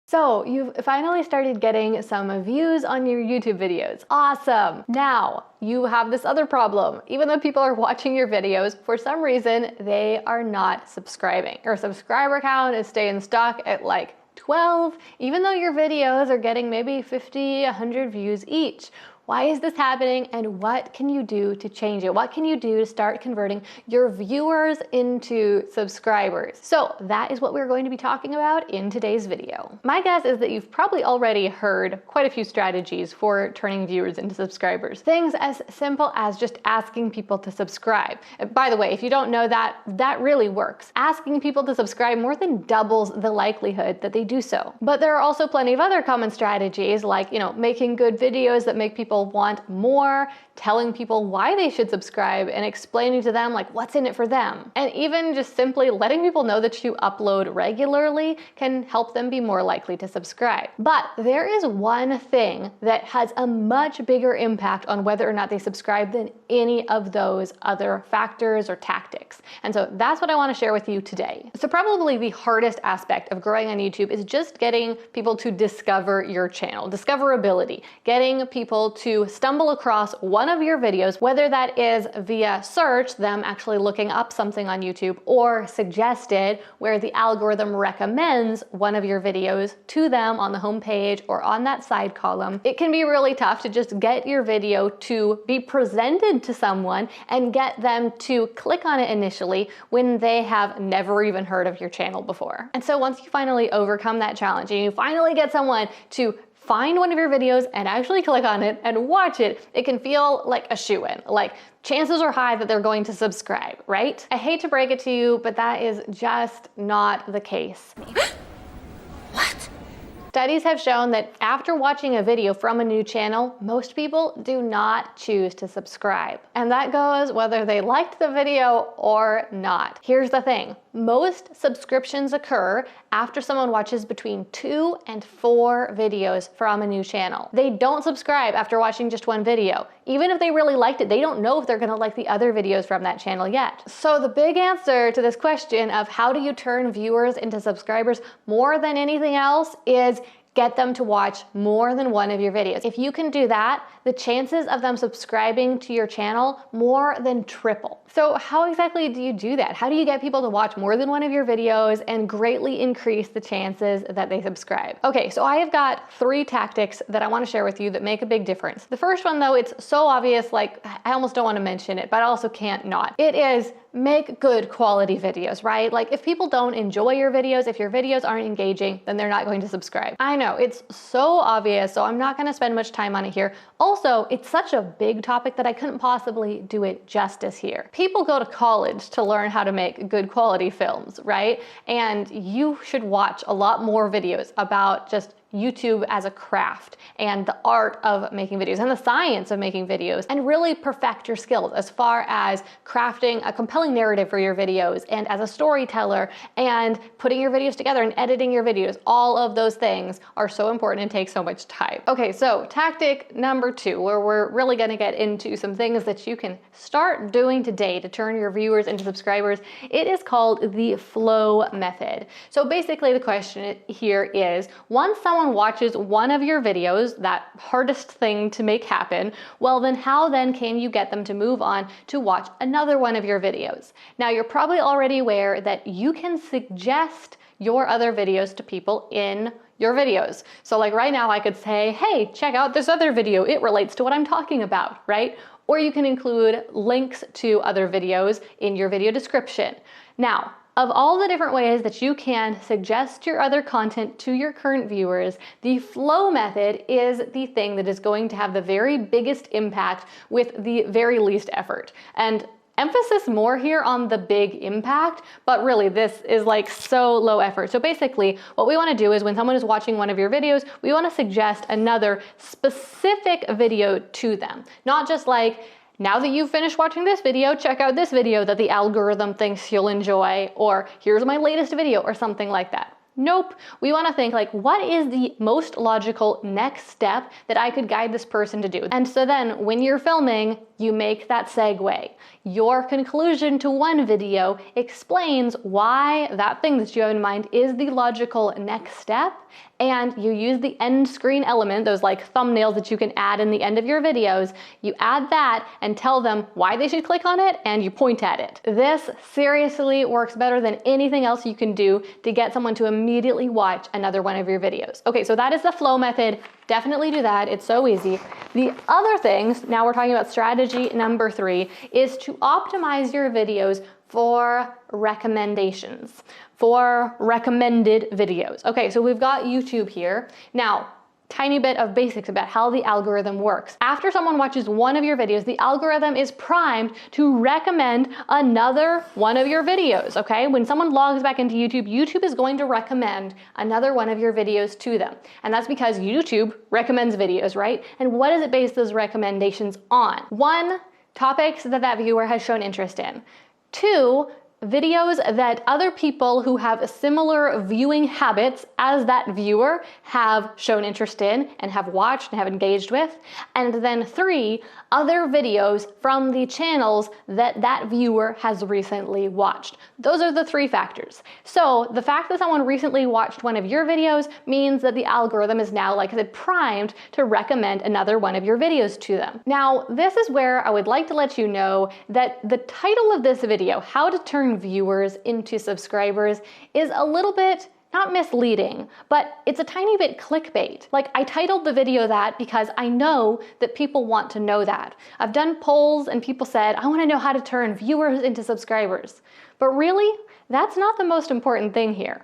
So you've finally started getting some views on your YouTube videos. Awesome. Now you have this other problem. Even though people are watching your videos, for some reason, they are not subscribing. Your subscriber count is staying stuck at like 12, even though your videos are getting maybe 50, 100 views each. Why is this happening, and what can you do to change it? What can you do to start converting your viewers into subscribers? So that is what we're going to be talking about in today's video. My guess is that you've probably already heard quite a few strategies for turning viewers into subscribers. Things as simple as just asking people to subscribe. By the way, if you don't know that, that really works. Asking people to subscribe more than doubles the likelihood that they do so. But there are also plenty of other common strategies like, making good videos that make people want more, telling people why they should subscribe, and explaining to them like what's in it for them. And even just simply letting people know that you upload regularly can help them be more likely to subscribe. But there is one thing that has a much bigger impact on whether or not they subscribe than any of those other factors or tactics. And so that's what I want to share with you today. So probably the hardest aspect of growing on YouTube is just getting people to discover your channel, discoverability, getting people to stumble across one of your videos, whether that is via search, them actually looking up something on YouTube, or suggested, where the algorithm recommends one of your videos to them on the homepage or on that side column. It can be really tough to just get your video to be presented to someone and get them to click on it initially when they have never even heard of your channel before. And so once you finally overcome that challenge and you finally get someone to find one of your videos and actually click on it and watch it, it can feel like a shoo-in. Like chances are high that they're going to subscribe, right? I hate to break it to you, but that is just not the case. What? Studies have shown that after watching a video from a new channel, most people do not choose to subscribe. And that goes whether they liked the video or not. Here's the thing. Most subscriptions occur after someone watches between 2 and 4 videos from a new channel. They don't subscribe after watching just one video. Even if they really liked it, they don't know if they're gonna like the other videos from that channel yet. So the big answer to this question of how do you turn viewers into subscribers more than anything else is get them to watch more than one of your videos. If you can do that, the chances of them subscribing to your channel more than triple. So how exactly do you do that? How do you get people to watch more than one of your videos and greatly increase the chances that they subscribe? Okay, so I have got 3 tactics that I want to share with you that make a big difference. The first one though, it's so obvious, like I almost don't want to mention it, but I also can't not. It is make good quality videos, right? Like if people don't enjoy your videos, if your videos aren't engaging, then they're not going to subscribe. I know, it's so obvious, so I'm not gonna spend much time on it here. Also, it's such a big topic that I couldn't possibly do it justice here. People go to college to learn how to make good quality films, right? And you should watch a lot more videos about just YouTube as a craft and the art of making videos and the science of making videos, and really perfect your skills as far as crafting a compelling narrative for your videos and as a storyteller and putting your videos together and editing your videos. All of those things are so important and take so much time. Okay, so tactic number 2, where we're really gonna get into some things that you can start doing today to turn your viewers into subscribers. It is called the flow method. So basically the question here is, once someone watches one of your videos, that hardest thing to make happen, well then how then can you get them to move on to watch another one of your videos? Now you're probably already aware that you can suggest your other videos to people in your videos. So like right now I could say, hey, check out this other video. It relates to what I'm talking about, right? Or you can include links to other videos in your video description. Now, of all the different ways that you can suggest your other content to your current viewers, the flow method is the thing that is going to have the very biggest impact with the very least effort. And emphasis more here on the big impact, but really this is like so low effort. So basically what we want to do is when someone is watching one of your videos, we want to suggest another specific video to them. Not just like, now that you've finished watching this video, check out this video that the algorithm thinks you'll enjoy, or here's my latest video, or something like that. Nope. We want to think like, what is the most logical next step that I could guide this person to do? And so then when you're filming, you make that segue. Your conclusion to one video explains why that thing that you have in mind is the logical next step, and you use the end screen element, those like thumbnails that you can add in the end of your videos. You add that and tell them why they should click on it, and you point at it. This seriously works better than anything else you can do to get someone to immediately watch another one of your videos. Okay, so that is the flow method. Definitely do that. It's so easy. The other things, now we're talking about strategy number 3, is to optimize your videos for recommendations, for recommended videos. Okay, so we've got YouTube here. Now, tiny bit of basics about how the algorithm works. After someone watches one of your videos, the algorithm is primed to recommend another one of your videos, okay? When someone logs back into YouTube, YouTube is going to recommend another one of your videos to them. And that's because YouTube recommends videos, right? And what does it base those recommendations on? 1, topics that viewer has shown interest in. 2, videos that other people who have similar viewing habits as that viewer have shown interest in and have watched and have engaged with. And then 3, other videos from the channels that that viewer has recently watched. Those are the 3 factors. So the fact that someone recently watched one of your videos means that the algorithm is now, like I said, primed to recommend another one of your videos to them. Now, this is where I would like to let you know that the title of this video, How to Turn Viewers into Subscribers, is a little bit not misleading, but it's a tiny bit clickbait. Like, I titled the video that because I know that people want to know that. I've done polls and people said, I want to know how to turn viewers into subscribers. But really, that's not the most important thing here.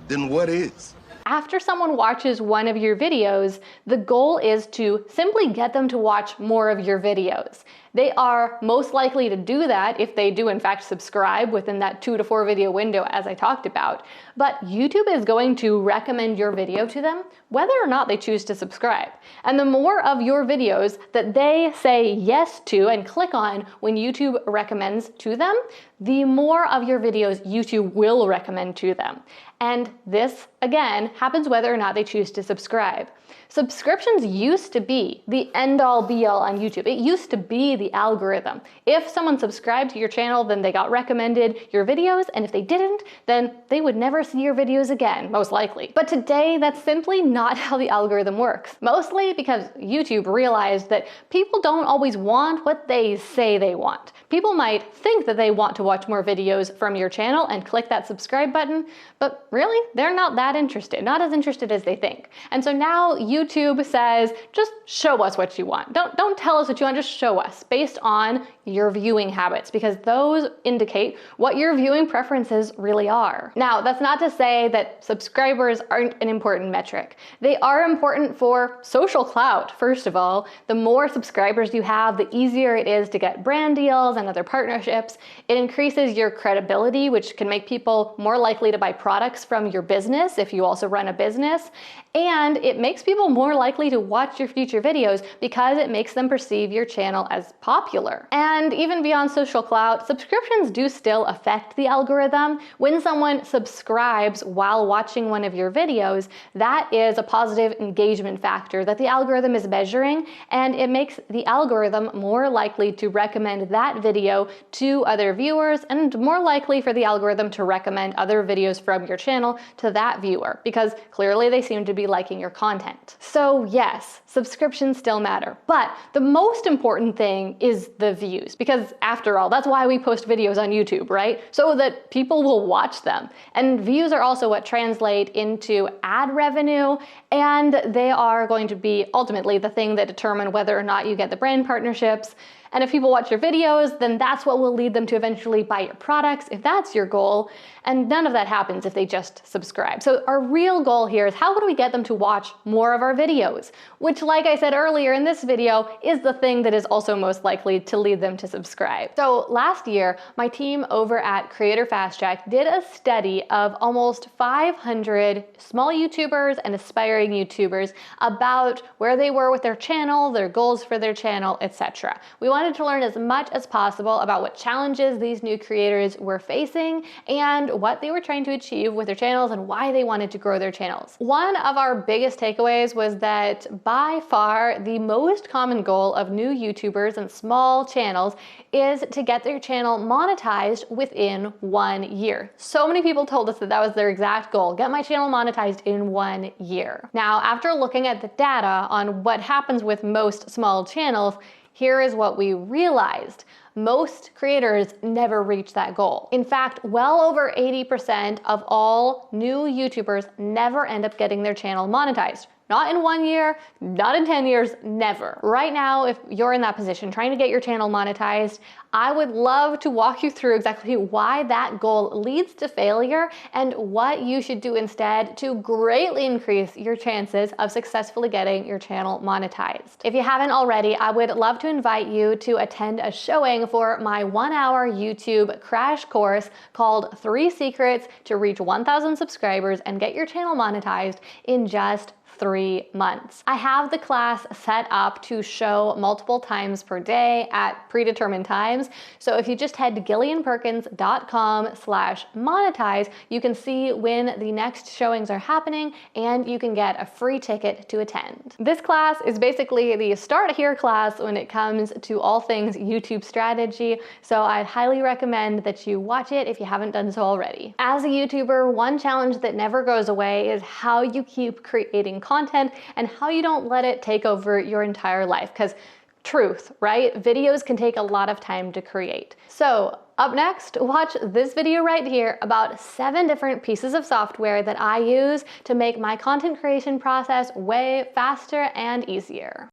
Then what is? After someone watches one of your videos, the goal is to simply get them to watch more of your videos. They are most likely to do that if they do in fact subscribe within that 2 to 4 video window as I talked about. But YouTube is going to recommend your video to them whether or not they choose to subscribe. And the more of your videos that they say yes to and click on when YouTube recommends to them, the more of your videos YouTube will recommend to them. And this, again, happens whether or not they choose to subscribe. Subscriptions used to be the end-all be-all on YouTube. It used to be the algorithm. If someone subscribed to your channel, then they got recommended your videos, and if they didn't, then they would never see your videos again, most likely. But today, that's simply not how the algorithm works. Mostly because YouTube realized that people don't always want what they say they want. People might think that they want to watch more videos from your channel and click that subscribe button, but really, they're not that interested, not as interested as they think. And so now YouTube says, just show us what you want. Don't tell us what you want, just show us based on your viewing habits, because those indicate what your viewing preferences really are. Now, that's not to say that subscribers aren't an important metric. They are important for social clout, first of all. The more subscribers you have, the easier it is to get brand deals and other partnerships. It increases your credibility, which can make people more likely to buy products from your business if you also run a business. And it makes people more likely to watch your future videos because it makes them perceive your channel as popular. And even beyond social clout, subscriptions do still affect the algorithm. When someone subscribes while watching one of your videos, that is a positive engagement factor that the algorithm is measuring, and it makes the algorithm more likely to recommend that video to other viewers and more likely for the algorithm to recommend other videos from your channel to that viewer, because clearly they seem to be liking your content. So yes, subscriptions still matter, but the most important thing is the views, because after all, that's why we post videos on YouTube, right? So that people will watch them. And views are also what translate into ad revenue, and they are going to be ultimately the thing that determine whether or not you get the brand partnerships. And if people watch your videos, then that's what will lead them to eventually buy your products, if that's your goal. And none of that happens if they just subscribe. So our real goal here is how do we get them to watch more of our videos? Which, like I said earlier in this video, is the thing that is also most likely to lead them to subscribe. So last year, my team over at Creator Fast Track did a study of almost 500 small YouTubers and aspiring YouTubers about where they were with their channel, their goals for their channel, etc. We wanted wanted to learn as much as possible about what challenges these new creators were facing and what they were trying to achieve with their channels and why they wanted to grow their channels. One of our biggest takeaways was that by far the most common goal of new YouTubers and small channels is to get their channel monetized within 1 year. So many people told us that that was their exact goal, get my channel monetized in 1 year. Now, after looking at the data on what happens with most small channels, here is what we realized. Most creators never reach that goal. In fact, well over 80% of all new YouTubers never end up getting their channel monetized. Not in 1 year, not in 10 years, never. Right now, if you're in that position trying to get your channel monetized, I would love to walk you through exactly why that goal leads to failure and what you should do instead to greatly increase your chances of successfully getting your channel monetized. If you haven't already, I would love to invite you to attend a showing for my 1-hour YouTube crash course called 3 Secrets to Reach 1,000 Subscribers and Get Your Channel Monetized in just 3 months. I have the class set up to show multiple times per day at predetermined times. So if you just head to gillianperkins.com/monetize, you can see when the next showings are happening and you can get a free ticket to attend. This class is basically the start here class when it comes to all things YouTube strategy. So I'd highly recommend that you watch it if you haven't done so already. As a YouTuber, one challenge that never goes away is how you keep creating content and how you don't let it take over your entire life. Because truth, right? Videos can take a lot of time to create. So up next, watch this video right here about 7 different pieces of software that I use to make my content creation process way faster and easier.